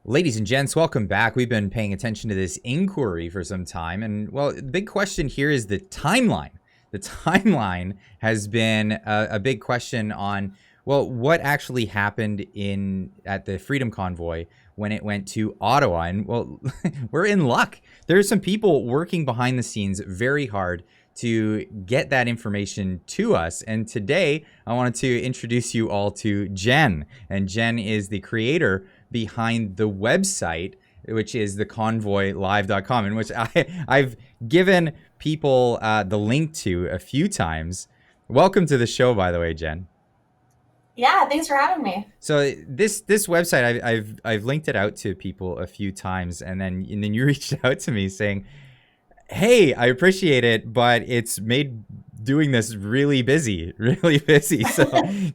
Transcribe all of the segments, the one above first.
Ladies and gents, welcome back. We've been paying attention to this inquiry for some time. And, well, the big question here is the timeline. The timeline has been a big question on, well, what actually happened at the Freedom Convoy when it went to Ottawa. And, well, we're in luck. There's some people working behind the scenes very hard to get that information to us. And today, I wanted to introduce you all to Jen. And Jen is the creator behind the website, which is the convoylive.com, in which I've given people the link to a few times. Welcome to the show, by the way, Jen. Yeah, thanks for having me. So this website, I've linked it out to people a few times, and then you reached out to me saying, "Hey, I appreciate it, but it's made doing this really busy, really busy." So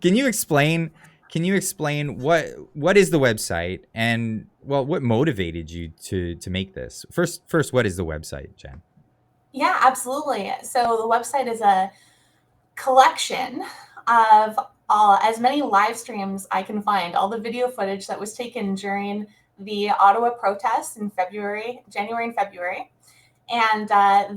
can you explain? Can you explain what is the website, and, well, what motivated you to make this? First, what is the website, Jen? Yeah, absolutely. So the website is a collection of as many live streams I can find, all the video footage that was taken during the Ottawa protests in January and February. And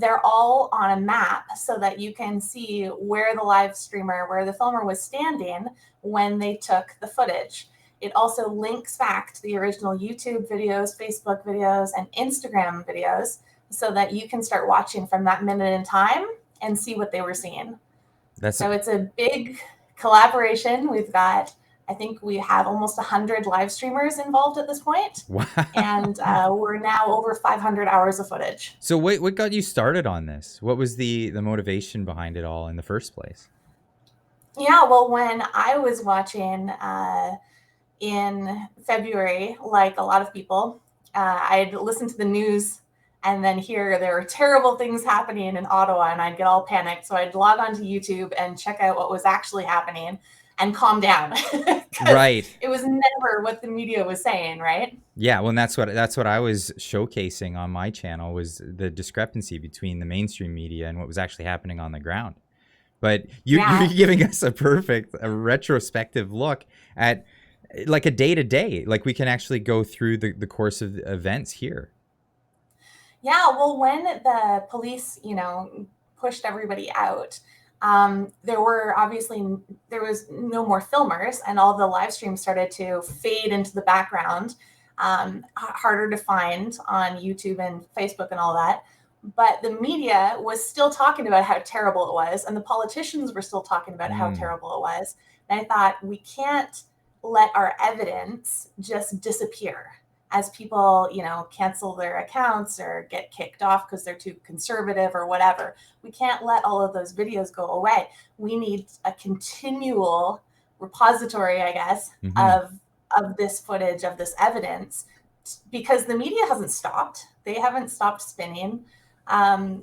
they're all on a map so that you can see where where the filmer was standing when they took the footage. It also links back to the original YouTube videos, Facebook videos, and Instagram videos so that you can start watching from that minute in time and see what they were seeing. So it's a big collaboration. I think we have almost 100 live streamers involved at this point. Wow. And we're now over 500 hours of footage. So what got you started on this? What was the motivation behind it all in the first place? Yeah, well, when I was watching in February, like a lot of people, I'd listen to the news and then hear there were terrible things happening in Ottawa, and I'd get all panicked. So I'd log onto YouTube and check out what was actually happening and calm down. Right. It was never what the media was saying, right? Yeah, well, and that's what I was showcasing on my channel, was the discrepancy between the mainstream media and what was actually happening on the ground. But you're giving us a retrospective look at, like, a day-to-day. Like, we can actually go through the course of the events here. Yeah, well, when the police, pushed everybody out, there was no more filmers, and all the live streams started to fade into the background, harder to find on YouTube and Facebook and all that. But the media was still talking about how terrible it was, and the politicians were still talking about how terrible it was. And I thought, we can't let our evidence just disappear as people, cancel their accounts or get kicked off because they're too conservative or whatever. We can't let all of those videos go away. We need a continual repository, I guess, of this footage, of this evidence, because the media hasn't stopped. They haven't stopped spinning.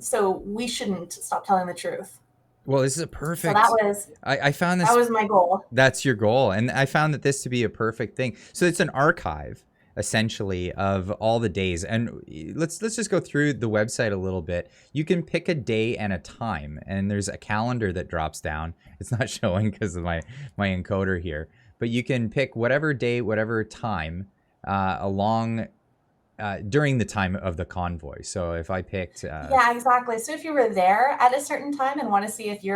So we shouldn't stop telling the truth. Well, this is a perfect. So I found this. That was my goal. That's your goal, and I found that this to be a perfect thing. So it's an archive, essentially, of all the days. And let's just go through the website a little bit. You can pick a day and a time, and there's a calendar that drops down. It's not showing because of my encoder here, but you can pick whatever day, whatever time, during the time of the convoy. So if I picked yeah, exactly. So if you were there at a certain time and want to see if you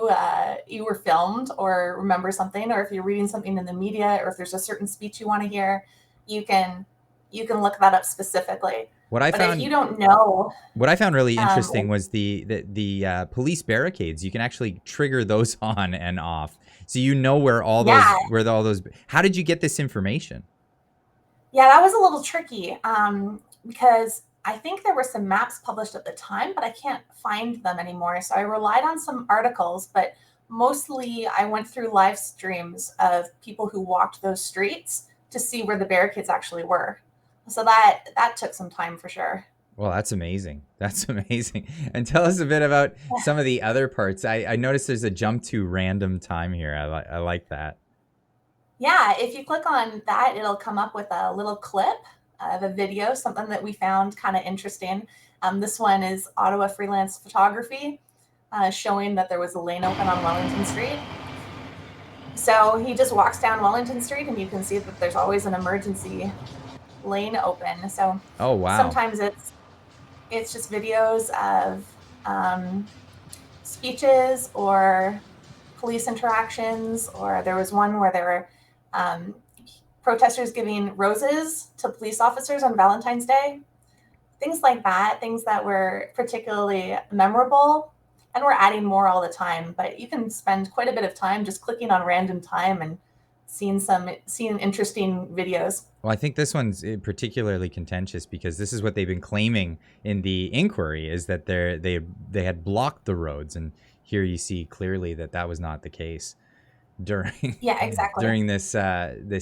were filmed or remember something, or if you're reading something in the media, or if there's a certain speech you want to hear, you can look that up specifically. If you don't know, what I found really interesting was the police barricades. You can actually trigger those on and off, so where all those. How did you get this information? Yeah, that was a little tricky because I think there were some maps published at the time, but I can't find them anymore. So I relied on some articles, but mostly I went through live streams of people who walked those streets to see where the barricades actually were. So that took some time for sure. Well, that's amazing. That's amazing. And tell us a bit about some of the other parts. I noticed there's a jump to random time here. I like that. Yeah, if you click on that, it'll come up with a little clip of a video, something that we found kind of interesting. This one is Ottawa Freelance Photography, showing that there was a lane open on Wellington Street. So he just walks down Wellington Street, and you can see that there's always an emergency lane open. So Oh, wow. sometimes it's just videos of speeches or police interactions, or there was one where there were protesters giving roses to police officers on Valentine's Day. Things like that, things that were particularly memorable. And we're adding more all the time, but you can spend quite a bit of time just clicking on random time and seeing interesting videos. Well, I think this one's particularly contentious because this is what they've been claiming in the inquiry, is that they had blocked the roads, and here you see clearly that that was not the case during Yeah, exactly. during this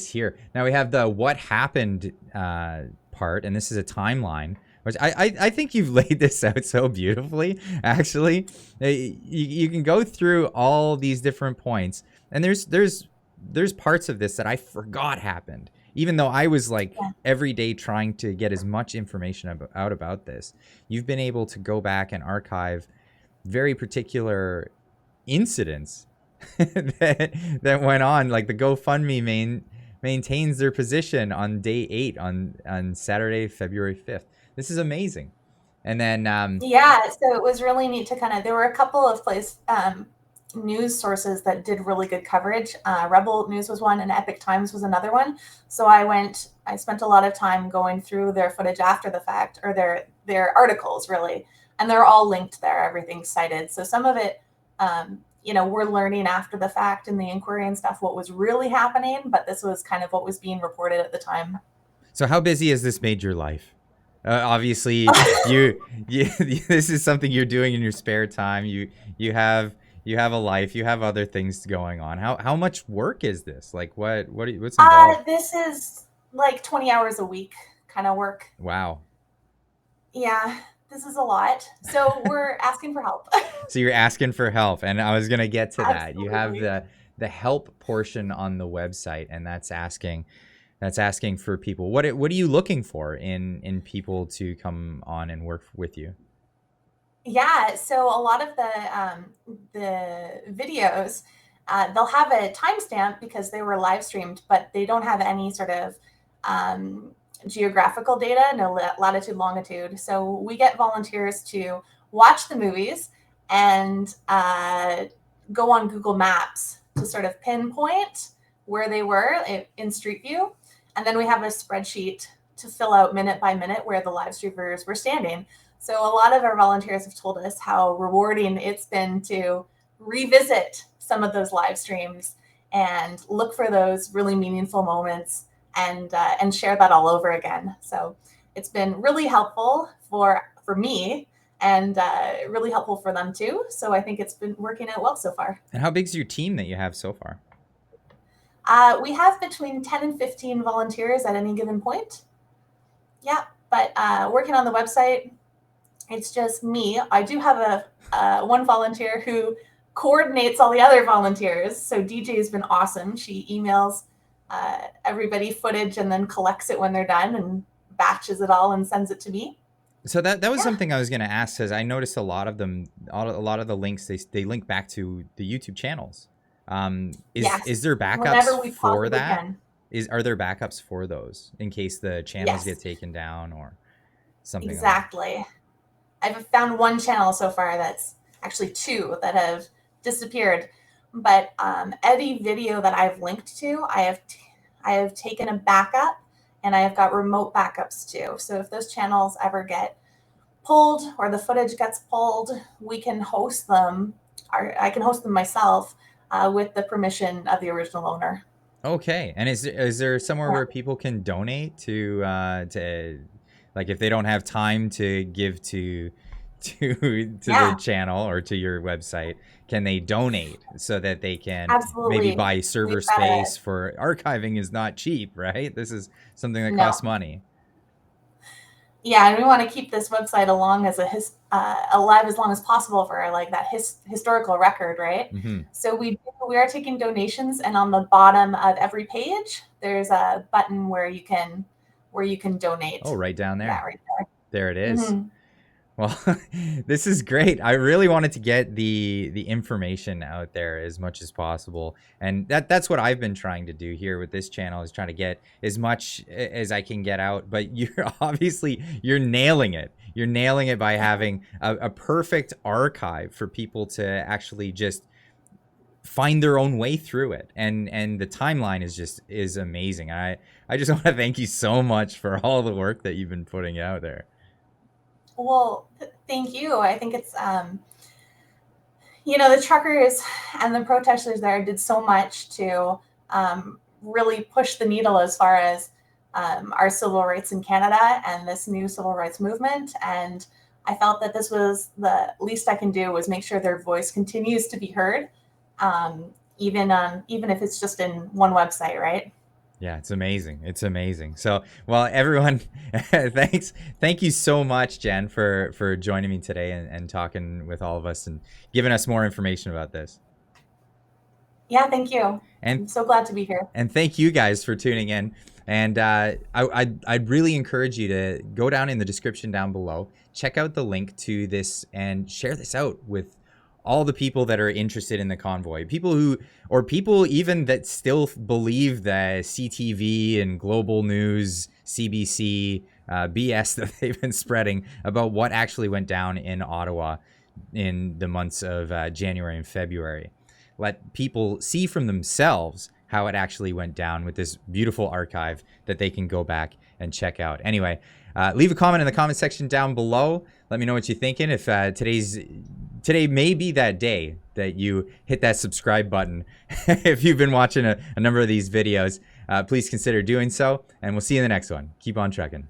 here. Now we have the what happened part, and this is a timeline, which I think you've laid this out so beautifully. Actually, you can go through all these different points, and there's parts of this that I forgot happened, even though I was like every day trying to get as much information out about this. You've been able to go back and archive very particular incidents that went on. Like the GoFundMe maintains their position on day 8 on Saturday, February 5th. This is amazing. And then yeah, so it was really neat to there were a couple of news sources that did really good coverage. Rebel News was one, and Epic Times was another one. So I spent a lot of time going through their footage after the fact, or their articles really, and they're all linked there. Everything's cited. So some of it, we're learning after the fact in the inquiry and stuff what was really happening, but this was kind of what was being reported at the time. So how busy has this made your life? Obviously, you this is something you're doing in your spare time. You have a life. You have other things going on. How much work is this? Like what's involved? This is like 20 hours a week kind of work. Wow. Yeah, this is a lot. So we're asking for help. So you're asking for help, and I was gonna get to that. Absolutely. You have the help portion on the website, and that's asking for people. What are you looking for in people to come on and work with you? Yeah, so a lot of the videos, they'll have a timestamp because they were live streamed, but they don't have any sort of geographical data, no latitude, longitude. So we get volunteers to watch the movies and go on Google Maps to sort of pinpoint where they were in Street View. And then we have a spreadsheet to fill out minute by minute where the live streamers were standing. So a lot of our volunteers have told us how rewarding it's been to revisit some of those live streams and look for those really meaningful moments and share that all over again. So it's been really helpful for me and really helpful for them too. So I think it's been working out well so far. And how big's your team that you have so far? We have between 10 and 15 volunteers at any given point. Yeah, but working on the website, it's just me. I do have one volunteer who coordinates all the other volunteers. So DJ has been awesome. She emails everybody footage and then collects it when they're done and batches it all and sends it to me. So that was something I was going to ask, because I noticed a lot of them, a lot of the links, they link back to the YouTube channels. Is there backups for that? Are there backups for those in case the channels get taken down or something? Exactly. Like I've found one channel so far, that's actually 2 that have disappeared. But any video that I've linked to, I have taken a backup, and I have got remote backups too. So if those channels ever get pulled or the footage gets pulled, we can host them. I can host them myself with the permission of the original owner. Okay. And is there somewhere where people can donate to like if they don't have time to give to the channel or to your website, can they donate so that they can maybe buy server space? For archiving is not cheap, right? This is something that costs money. Yeah, and we want to keep this website alive as long as possible for like that historical record, right? Mm-hmm. So we are taking donations, and on the bottom of every page, there's a button where you can donate. Oh, right down there. Yeah, right there. There it is. Mm-hmm. Well, this is great. I really wanted to get the information out there as much as possible, and that's what I've been trying to do here with this channel, is trying to get as much as I can get out. But you're nailing it. You're nailing it by having a perfect archive for people to actually just find their own way through it, and the timeline is amazing. I just want to thank you so much for all the work that you've been putting out there. Well, thank you. I think it's, the truckers and the protesters there did so much to really push the needle as far as our civil rights in Canada and this new civil rights movement. And I felt that this was the least I can do, was make sure their voice continues to be heard, even if it's just in one website, right? Yeah, it's amazing. It's amazing. So, well, everyone, thank you so much, Jen, for joining me today and talking with all of us and giving us more information about this. Yeah, thank you. And I'm so glad to be here. And thank you guys for tuning in. And I'd really encourage you to go down in the description down below, check out the link to this, and share this out with all the people that are interested in the convoy. People even that still believe the CTV and Global News, CBC BS that they've been spreading about what actually went down in Ottawa in the months of January and February. Let people see from themselves how it actually went down with this beautiful archive that they can go back and check out. Anyway, leave a comment in the comment section down below. Let me know what you're thinking. If today may be that day that you hit that subscribe button. If you've been watching a number of these videos, please consider doing so. And we'll see you in the next one. Keep on trucking.